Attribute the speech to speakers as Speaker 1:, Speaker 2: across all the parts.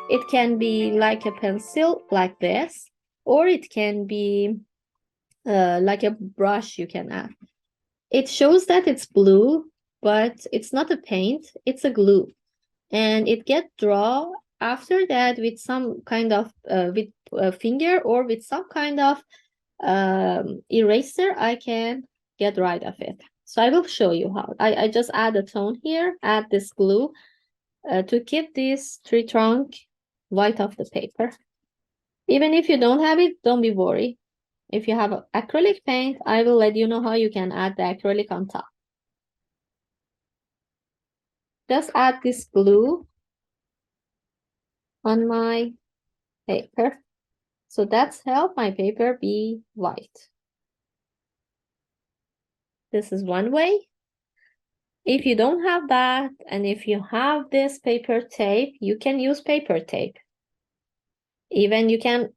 Speaker 1: It can be like a pencil like this, or it can be like a brush you can add. It shows that it's blue, but it's not a paint, it's a glue. And it get draw after that with some kind of with a finger or with some kind of eraser. I can get rid of it. So I will show you how. I just add a tone here, add this glue to keep this tree trunk white off the paper. Even if you don't have it, don't be worried. If you have acrylic paint, I will let you know how you can add the acrylic on top. Just add this glue on my paper. So that's help my paper be white. This is one way. If you don't have that, and if you have this paper tape, you can use paper tape. Even you can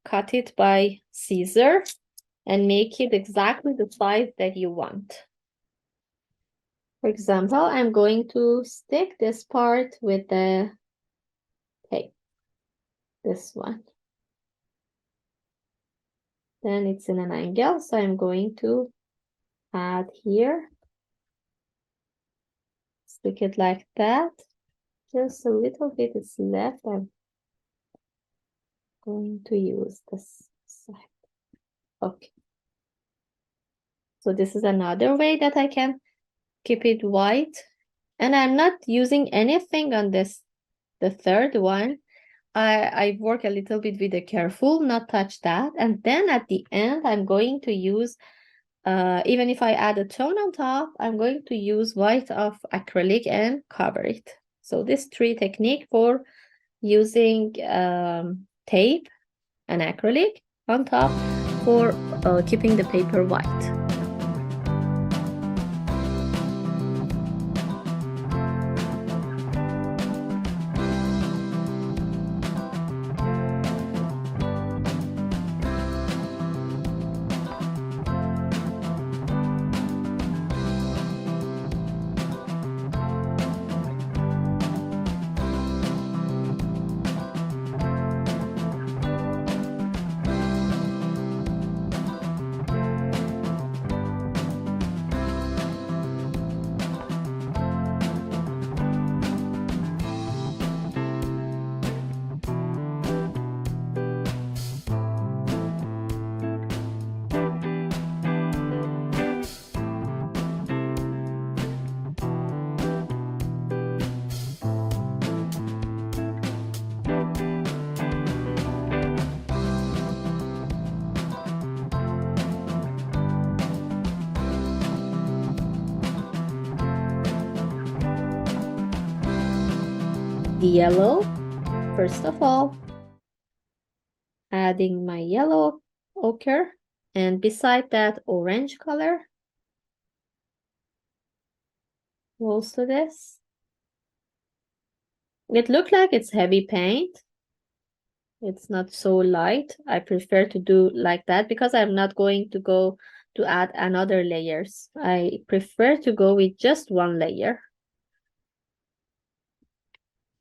Speaker 1: cut it by scissor and make it exactly the size that you want. For example, I'm going to stick this part with the tape, this one. Then it's in an angle, so I'm going to add here. Stick it like that. Just a little bit is left. I'm going to use this side. Okay. So this is another way that I can keep it white. And I'm not using anything on this, the third one. I work a little bit with the careful, not touch that. And then at the end, I'm going to use, even if I add a tone on top, I'm going to use white of acrylic and cover it. So this three technique for using tape and acrylic on top for keeping the paper white. The yellow, first of all, adding my yellow ochre, and beside that orange color, close to this. It looks like it's heavy paint. It's not so light. I prefer to do like that because I'm not going to go to add another layers. I prefer to go with just one layer.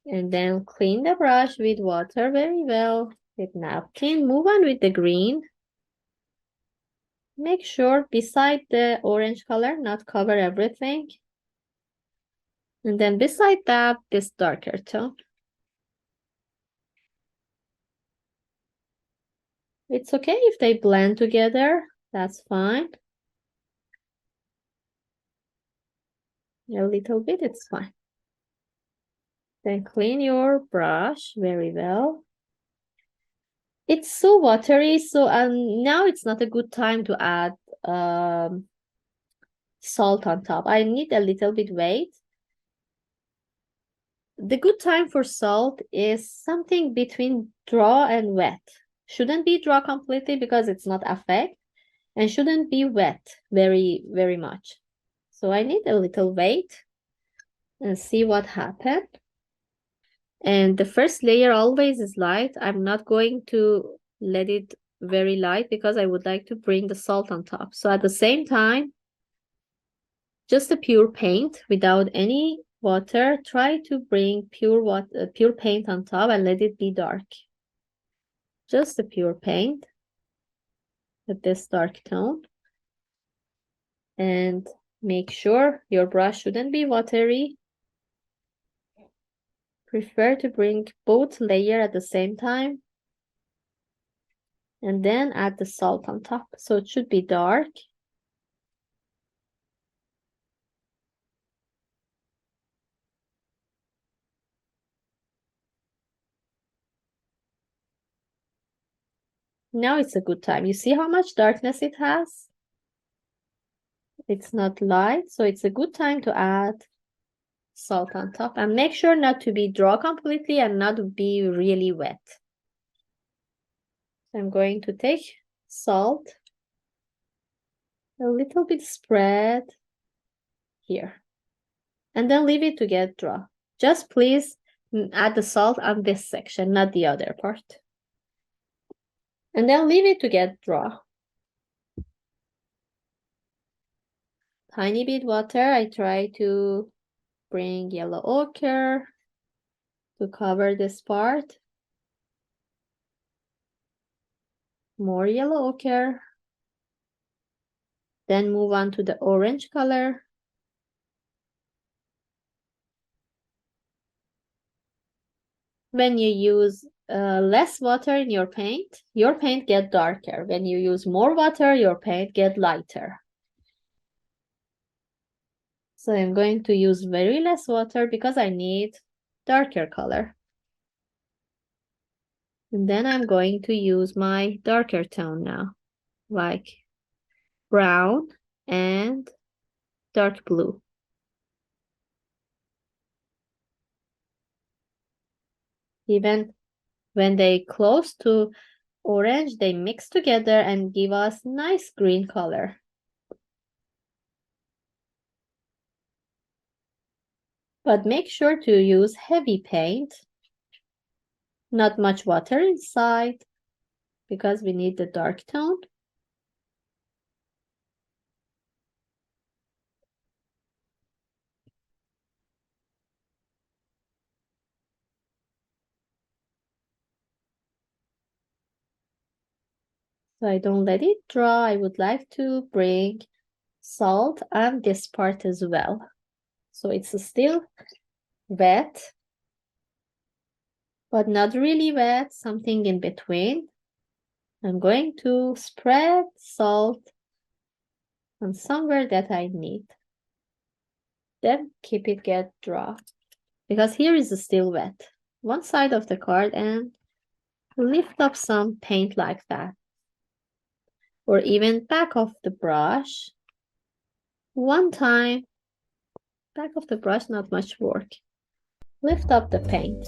Speaker 1: And then clean the brush with water very well with napkin. Move on with the green. Make sure beside the orange color, not cover everything. And then beside that, this darker tone. It's okay if they blend together, that's fine. A little bit, it's fine. Then clean your brush very well. It's so watery, so now it's not a good time to add salt on top. I need a little bit wait. The good time for salt is something between dry and wet. Shouldn't be dry completely because it's not affect, and shouldn't be wet very, very much. So I need a little wait and see what happened. And the first layer always is light. I'm not going to let it very light because I would like to bring the salt on top. So at the same time, just a pure paint without any water, try to bring pure paint on top and let it be dark. Just the pure paint with this dark tone. And make sure your brush shouldn't be watery. Prefer to bring both layers at the same time. And then add the salt on top. So it should be dark. Now it's a good time. You see how much darkness it has? It's not light, so it's a good time to add salt on top. And make sure not to be dry completely and not be really wet. I'm going to take salt, a little bit spread here, and then leave it to get dry. Just please add the salt on this section, not the other part. And then leave it to get dry. Tiny bit water. I try to bring yellow ochre to cover this part. More yellow ochre. Then move on to the orange color. When you use less water in your paint gets darker. When you use more water, your paint gets lighter. So I'm going to use very less water because I need darker color. And then I'm going to use my darker tone now, like brown and dark blue. Even when they close to orange, they mix together and give us nice green color. But make sure to use heavy paint, not much water inside, because we need the dark tone. So I don't let it dry. I would like to bring salt on this part as well. So it's still wet, but not really wet, something in between. I'm going to spread salt on somewhere that I need. Then keep it get dry, because here is still wet. One side of the card and lift up some paint like that. Or even back of the brush. One time, back of the brush, not much work. Lift up the paint.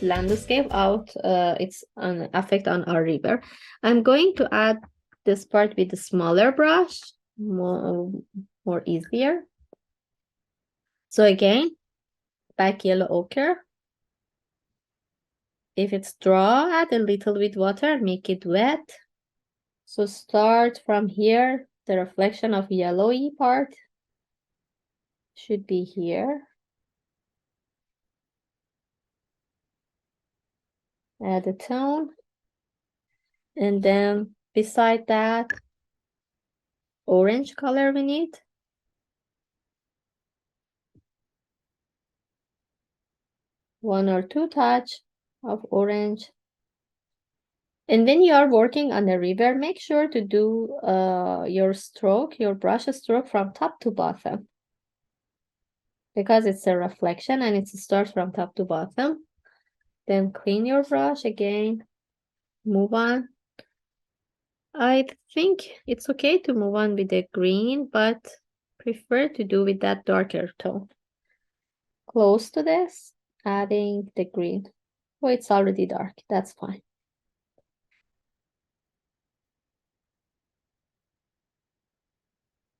Speaker 1: Landscape out, it's an effect on our river. I'm going to add this part with a smaller brush, more easier. So again, back yellow ochre. If it's dry, add a little bit water, make it wet. So start from here. The reflection of yellowy part should be here. Add a tone. And then beside that, orange color we need. One or two touch of orange. And when you are working on the river, make sure to do your brush stroke from top to bottom. Because it's a reflection and it starts from top to bottom. Then clean your brush again. Move on. I think it's okay to move on with the green, but prefer to do with that darker tone. Close to this, adding the green. Oh, it's already dark. That's fine.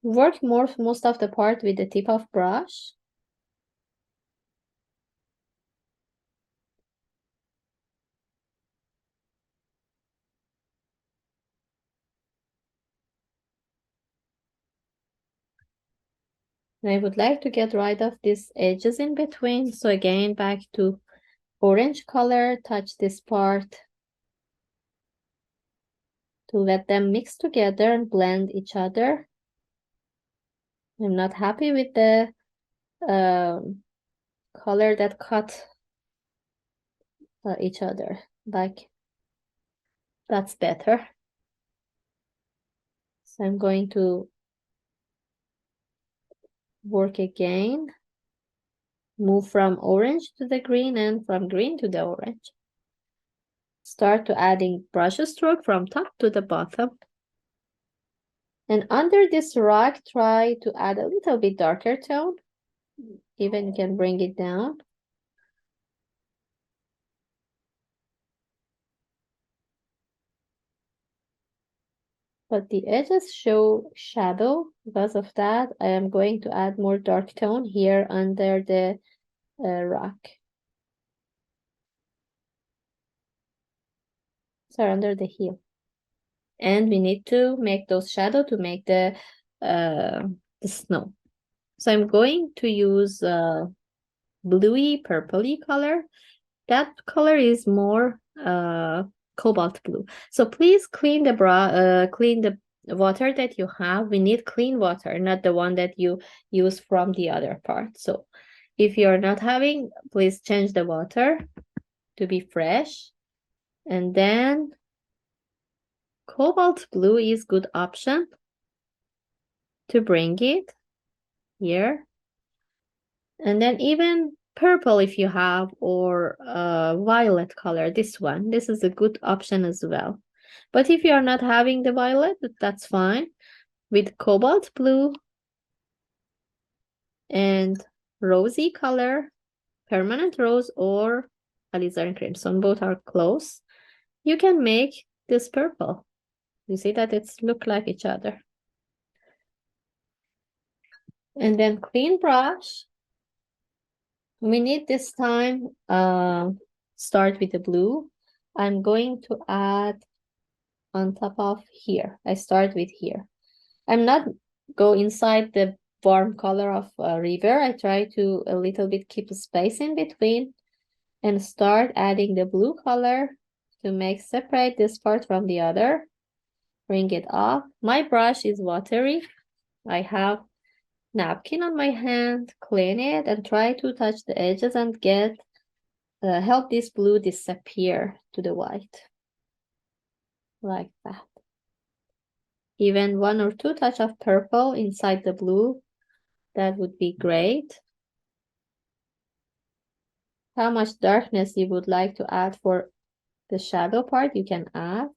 Speaker 1: Work most of the part with the tip of brush. And I would like to get rid of these edges in between. So again, back to orange color, touch this part to let them mix together and blend each other. I'm not happy with the color that cut each other. Like, that's better. So I'm going to work again. Move from orange to the green and from green to the orange. Start to adding brush stroke from top to the bottom. And under this rock, try to add a little bit darker tone. Even you can bring it down. But the edges show shadow. Because of that, I am going to add more dark tone here under the rock. So under the heel. And we need to make those shadow to make the snow. So I'm going to use bluey purpley color. That color is more cobalt blue. So please clean the water that you have. We need clean water, not the one that you use from the other part. So if you're not having, please change the water to be fresh. And then cobalt blue is good option to bring it here. And then even purple if you have, or violet color, this one. This is a good option as well. But if you are not having the violet, that's fine. With cobalt blue and rosy color, permanent rose or alizarin crimson, both are close. You can make this purple. You see that it's look like each other. And then clean brush. We need this time start with the blue. I'm going to add on top of here. I start with here. I'm not go inside the warm color of river. I try to a little bit keep a space in between and start adding the blue color to make separate this part from the other. Bring it off. My brush is watery. I have napkin on my hand, clean it and try to touch the edges and get help this blue disappear to the white like that. Even one or two touch of purple inside the blue, that would be great. How much darkness you would like to add for the shadow part, you can add.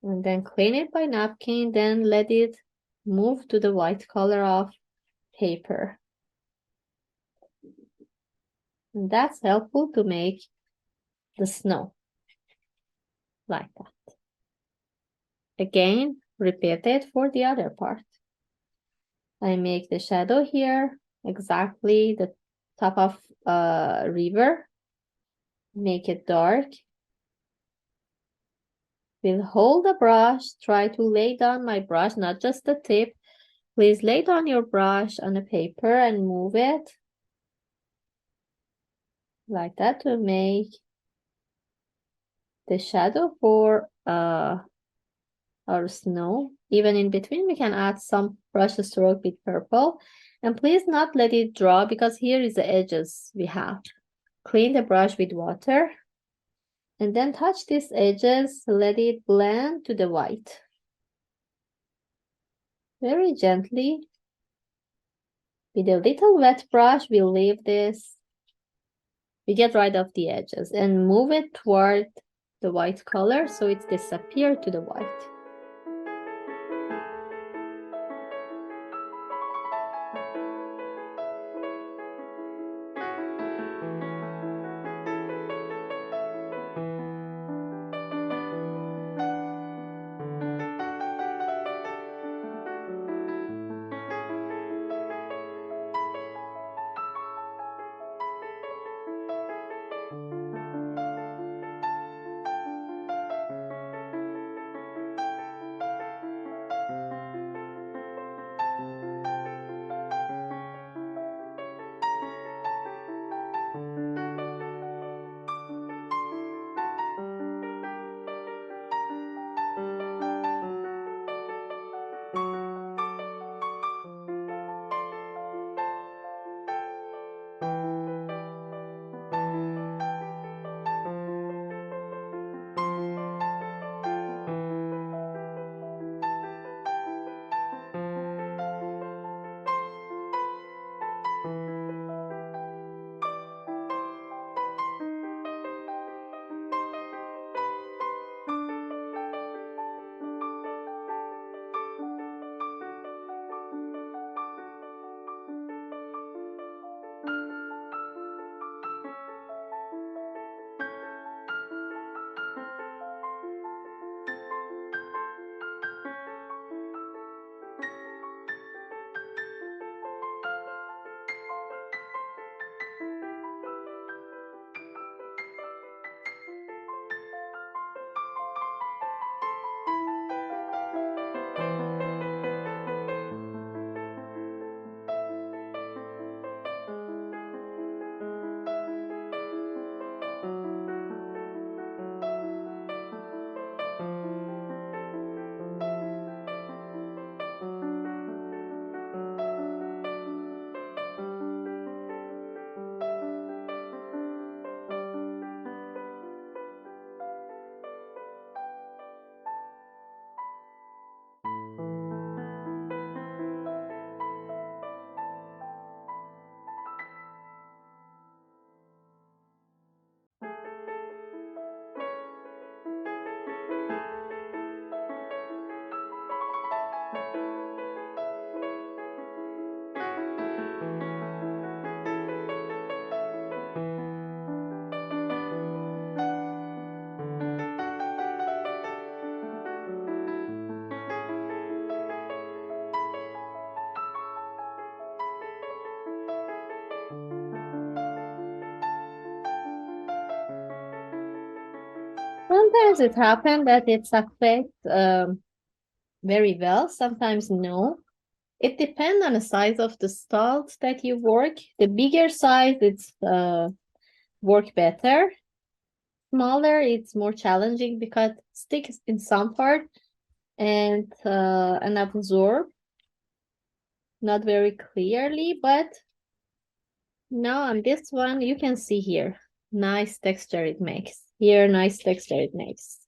Speaker 1: And then clean it by napkin, then let it move to the white color of paper. And that's helpful to make the snow like that. Again, repeat it for the other part. I make the shadow here, exactly the top of river. Make it dark. will hold the brush, try to lay down my brush, not just the tip. Please lay down your brush on the paper and move it like that to make the shadow for our snow. Even in between, we can add some brush stroke with purple. And please not let it dry because here is the edges we have. Clean the brush with water. And then touch these edges, let it blend to the white. Very gently. With a little wet brush, we'll leave this. We get rid of the edges and move it toward the white color so it disappears to the white. Sometimes it happens that it's affect very well, sometimes no. It depends on the size of the stalks that you work. The bigger size, it's work better. Smaller, it's more challenging because it sticks in some part and absorb not very clearly, but now on this one, you can see here, nice texture it makes. Here, nice texture it makes.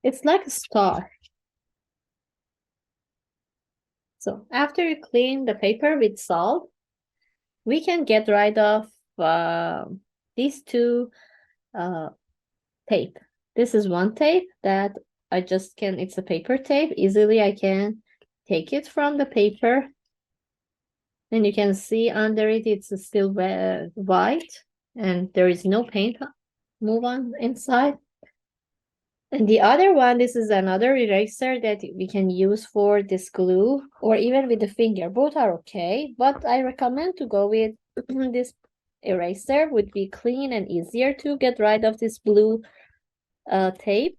Speaker 1: It's like a star. So after you clean the paper with salt, we can get rid of these two tape. This is one tape that I just can, it's a paper tape. Easily I can take it from the paper. And you can see under it, it's still white and there is no paint move on inside. And the other one, this is another eraser that we can use for this glue or even with the finger. Both are okay, but I recommend to go with this eraser would be clean and easier to get rid of this blue tape.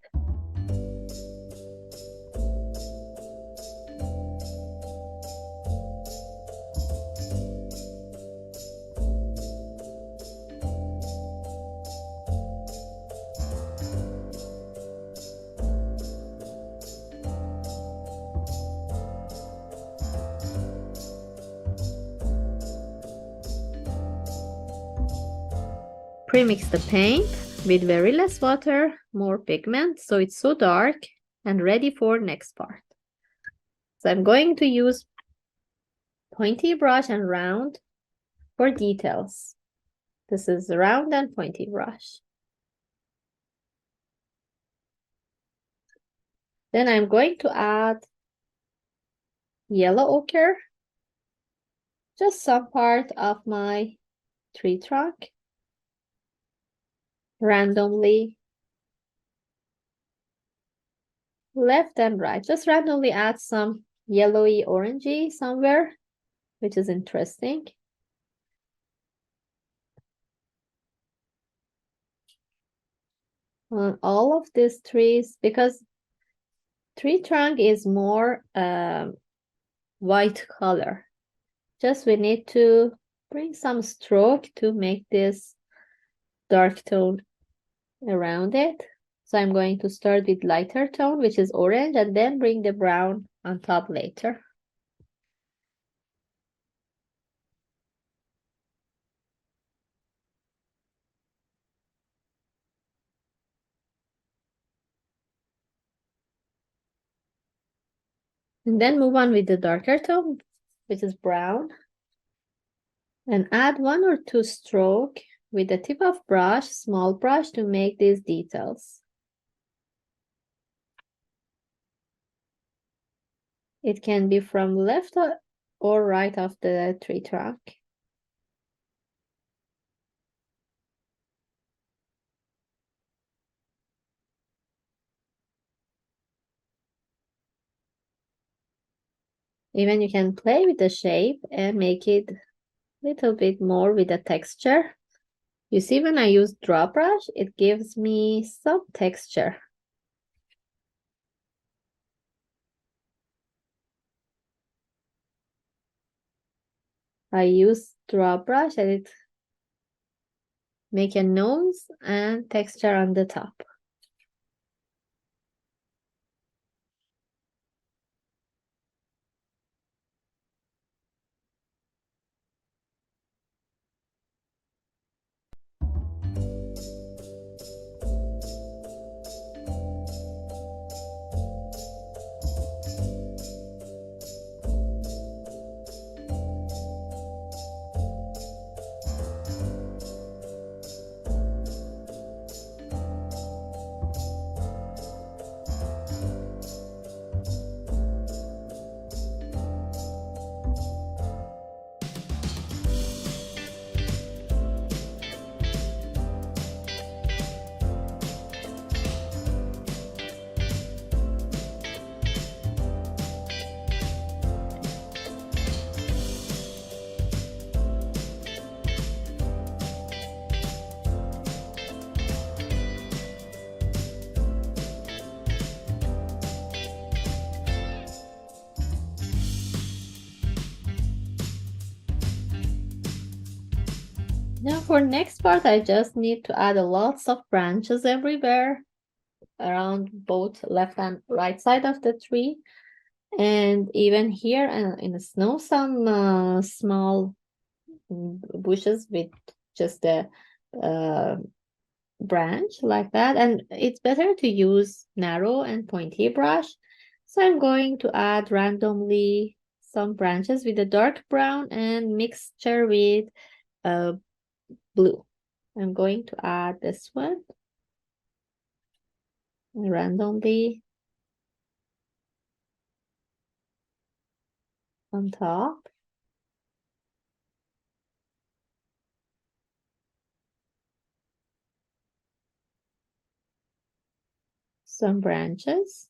Speaker 1: Pre-mix the paint with very less water, more pigment, so it's so dark and ready for next part. So I'm going to use pointy brush and round for details. This is round and pointy brush. Then I'm going to add yellow ochre, just some part of my tree trunk, randomly, left and right. Just randomly add some yellowy orangey somewhere, which is interesting. On all of these trees, because tree trunk is more white color. Just we need to bring some stroke to make this dark tone around it. So I'm going to start with lighter tone, which is orange, and then bring the brown on top later. And then move on with the darker tone, which is brown. And add 1 or 2 strokes with the tip of brush, small brush, to make these details. It can be from left or right of the tree trunk. Even you can play with the shape and make it a little bit more with the texture. You see, when I use draw brush, it gives me some texture. I use draw brush and it make a nose and texture on the top. Now for next part, I just need to add lots of branches everywhere around both left and right side of the tree. And even here in the snow, some small bushes with just a branch like that. And it's better to use narrow and pointy brush. So I'm going to add randomly some branches with a dark brown and mixture with blue. I'm going to add this one randomly on top. Some branches.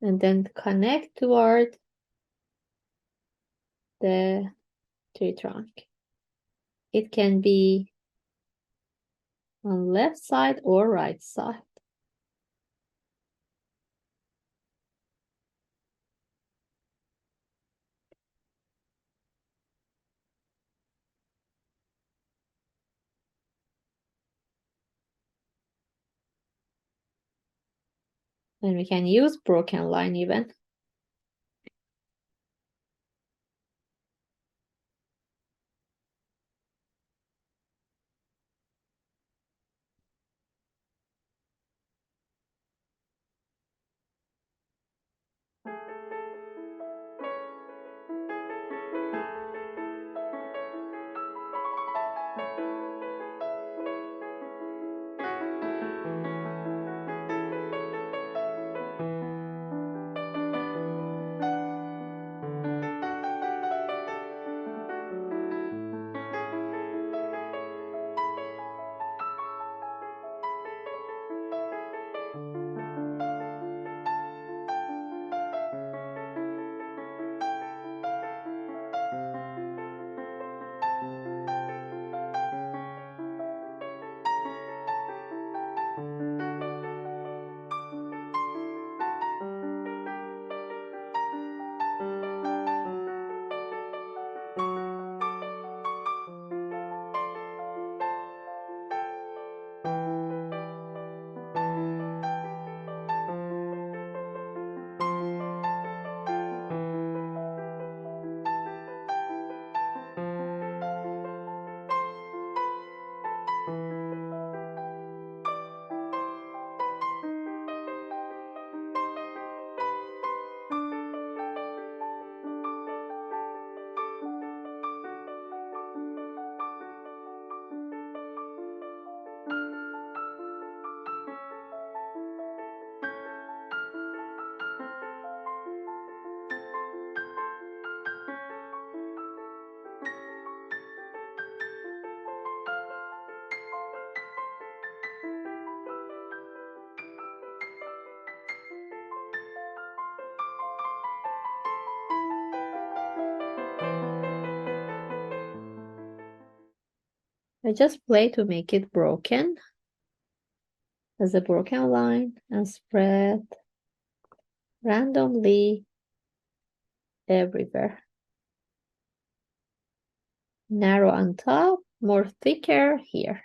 Speaker 1: And then connect toward the tree trunk. It can be on left side or right side. And we can use broken line even. I just play to make it broken as a broken line and spread randomly everywhere. Narrow on top, more thicker here.